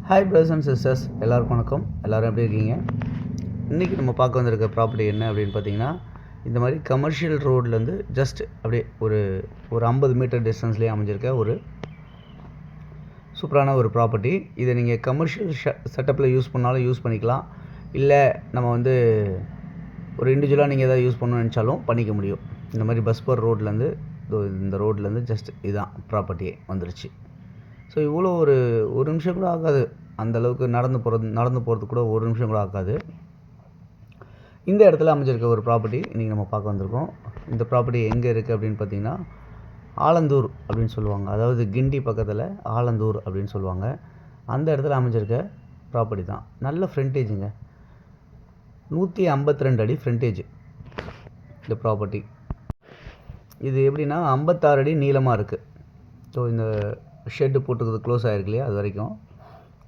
Hi brothers and sisters, எல்லாருக்கும் வணக்கம். எல்லோரும் எப்படி இருக்கீங்க? இன்றைக்கி நம்ம பார்க்க வந்திருக்க ப்ராப்பர்ட்டி என்ன அப்படின்னு பார்த்தீங்கன்னா, இந்த மாதிரி கமர்ஷியல் ரோட்லேருந்து ஜஸ்ட் அப்படியே ஒரு 50 மீட்டர் டிஸ்டன்ஸ்லேயே அமைஞ்சிருக்க ஒரு சூப்பரான ஒரு ப்ராப்பர்ட்டி. இதை நீங்கள் கமர்ஷியல் செட்டப்பில் யூஸ் பண்ணாலும் யூஸ் பண்ணிக்கலாம், இல்லை நம்ம வந்து ஒரு இண்டிவிஜுவலாக நீங்கள் எதாவது யூஸ் பண்ணணும்னு நினச்சாலும் பண்ணிக்க முடியும். இந்த மாதிரி பஸ் போகிற ரோட்லேருந்து இந்த ரோட்லேருந்து ஜஸ்ட் இதுதான் ப்ராப்பர்ட்டியே வந்துருச்சு. ஸோ இவ்வளோ ஒரு நிமிஷம் கூட ஆகாது, அந்தளவுக்கு நடந்து போகிறதுக்கு கூட ஒரு நிமிஷம் கூட ஆகாது. இந்த இடத்துல அமைஞ்சிருக்க ஒரு ப்ராப்பர்ட்டி இன்றைக்கி நம்ம பார்க்க வந்திருக்கோம். இந்த ப்ராப்பர்ட்டி எங்கே இருக்குது அப்படின்னு பார்த்தீங்கன்னா, ஆலந்தூர் அப்படின்னு சொல்லுவாங்க. அதாவது கிண்டி பக்கத்தில் ஆலந்தூர் அப்படின்னு சொல்லுவாங்க. அந்த இடத்துல அமைஞ்சிருக்க ப்ராப்பர்ட்டி தான். நல்ல ஃப்ரண்டேஜுங்க, 152 அடி ஃப்ரண்டேஜ் இந்த ப்ராப்பர்ட்டி. இது எப்படின்னா 56 அடி நீளமாக இருக்குது. ஸோ இந்த ஷெட்டு போட்டுக்கிறது க்ளோஸ் ஆகிருக்கு இல்லையா, அது வரைக்கும்.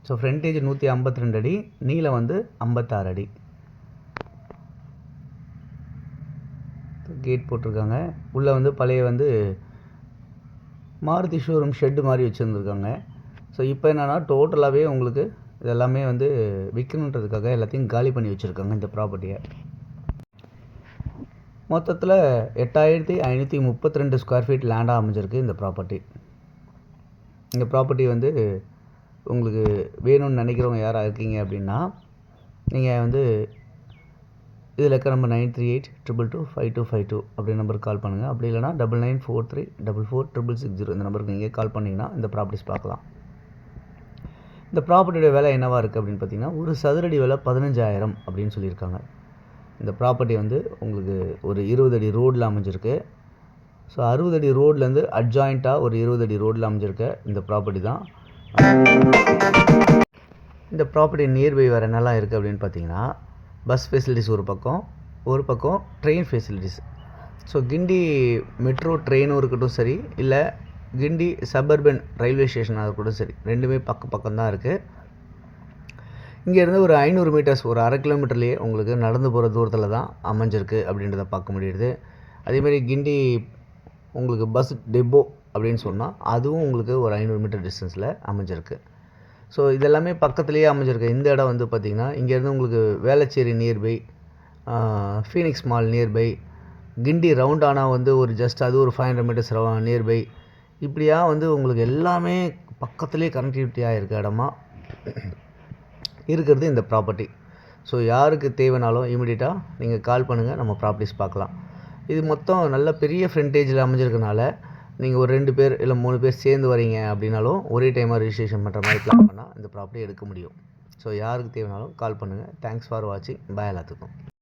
ஸோ ஃப்ரண்டேஜ் 152 அடி, நீளம் வந்து 56 அடி. கேட் போட்டிருக்காங்க. உள்ளே வந்து பழைய வந்து மாருதி ஷோரூம் ஷெட்டு மாதிரி வச்சுருந்துருக்காங்க. ஸோ இப்போ என்னென்னா டோட்டலாகவே உங்களுக்கு இதெல்லாமே வந்து விற்கணுன்றதுக்காக எல்லாத்தையும் காலி பண்ணி வச்சுருக்காங்க இந்த ப்ராப்பர்ட்டியை. மொத்தத்தில் 8532 ஸ்கொயர் ஃபீட் லேண்டாக அமைஞ்சிருக்கு இந்த ப்ராப்பர்ட்டி. இந்த ப்ராப்பர்ட்டி வந்து உங்களுக்கு வேணும்னு நினைக்கிறவங்க யாராக இருக்கீங்க அப்படின்னா, நீங்கள் வந்து இதில் இருக்க நம்பர் 9382225252 அப்படி நம்பருக்கு கால் பண்ணுங்கள். அப்படி இல்லைனா 9943446660 இந்த நம்பருக்கு நீங்கள் கால் பண்ணிங்கன்னா இந்த ப்ராப்பர்ட்டிஸ் பார்க்கலாம். இந்த ப்ராப்பர்ட்டியோட விலை என்னவாக இருக்குது அப்படின்னு பார்த்தீங்கன்னா, ஒரு சதுரடி விலை 15,000 அப்படின்னு சொல்லியிருக்காங்க. இந்த ப்ராப்பர்ட்டி வந்து உங்களுக்கு ஒரு 20 அடி ரோடில் அமைஞ்சிருக்கு. ஸோ 60 அடி ரோட்லேருந்து அட்ஜாயிண்ட்டாக ஒரு 20 அடி ரோடில் அமைஞ்சிருக்க இந்த ப்ராப்பர்ட்டி தான். இந்த ப்ராப்பர்ட்டி நியர்பை வேறு என்னெல்லாம் இருக்குது அப்படின்னு பார்த்தீங்கன்னா, பஸ் ஃபெசிலிட்டிஸ் ஒரு பக்கம் ட்ரெயின் ஃபெசிலிட்டிஸ். ஸோ கிண்டி மெட்ரோ ட்ரெயினும் இருக்கட்டும் சரி, இல்லை கிண்டி சபர்பன் ரயில்வே ஸ்டேஷனாக இருக்கட்டும் சரி, ரெண்டுமே பக்கம் தான் இருக்குது. இங்கேருந்து ஒரு 500 மீட்டர்ஸ், ஒரு 1/2 கிலோமீட்டர்லேயே உங்களுக்கு நடந்து போகிற தூரத்தில் தான் அமைஞ்சிருக்கு அப்படின்றத பார்க்க முடியுது. அதேமாதிரி கிண்டி உங்களுக்கு பஸ் டெப்போ அப்படின்னு சொன்னால் அதுவும் உங்களுக்கு ஒரு 500 மீட்டர் டிஸ்டன்ஸில் அமைஞ்சிருக்கு. ஸோ இதெல்லாமே பக்கத்துலேயே அமைஞ்சிருக்கு. இந்த இடம் வந்து பார்த்திங்கன்னா, இங்கேருந்து உங்களுக்கு Velachery nearby, Phoenix mall nearby, Guindy roundabout வந்து ஒரு ஜஸ்ட் அது ஒரு 500 மீட்டர்ஸ் நியர்பை, இப்படியா வந்து உங்களுக்கு எல்லாமே பக்கத்துலேயே கனெக்டிவிட்டியாக இருக்க இடமா இருக்கிறது இந்த ப்ராப்பர்ட்டி. ஸோ யாருக்கு தேவைனாலும் இமீடியட்டாக நீங்கள் கால் பண்ணுங்கள், நம்ம ப்ராப்பர்ட்டிஸ் பார்க்கலாம். இது மொத்தம் நல்ல பெரிய ஃப்ரண்டேஜில் அமைஞ்சிருக்கனால நீங்கள் ஒரு 2 பேர் இல்லை 3 பேர் சேர்ந்து வரீங்க அப்படின்னாலும் ஒரே டைமாக ரிஜிஸ்ட்ரேஷன் பண்ணுற மாதிரி பிளான் பண்ணால் இந்த ப்ராப்பர்ட்டி எடுக்க முடியும். ஸோ யாருக்கு தேவைனாலும் கால் பண்ணுங்கள். தேங்க்ஸ் ஃபார் வாட்சிங். பாய் எல்லாத்துக்கும்.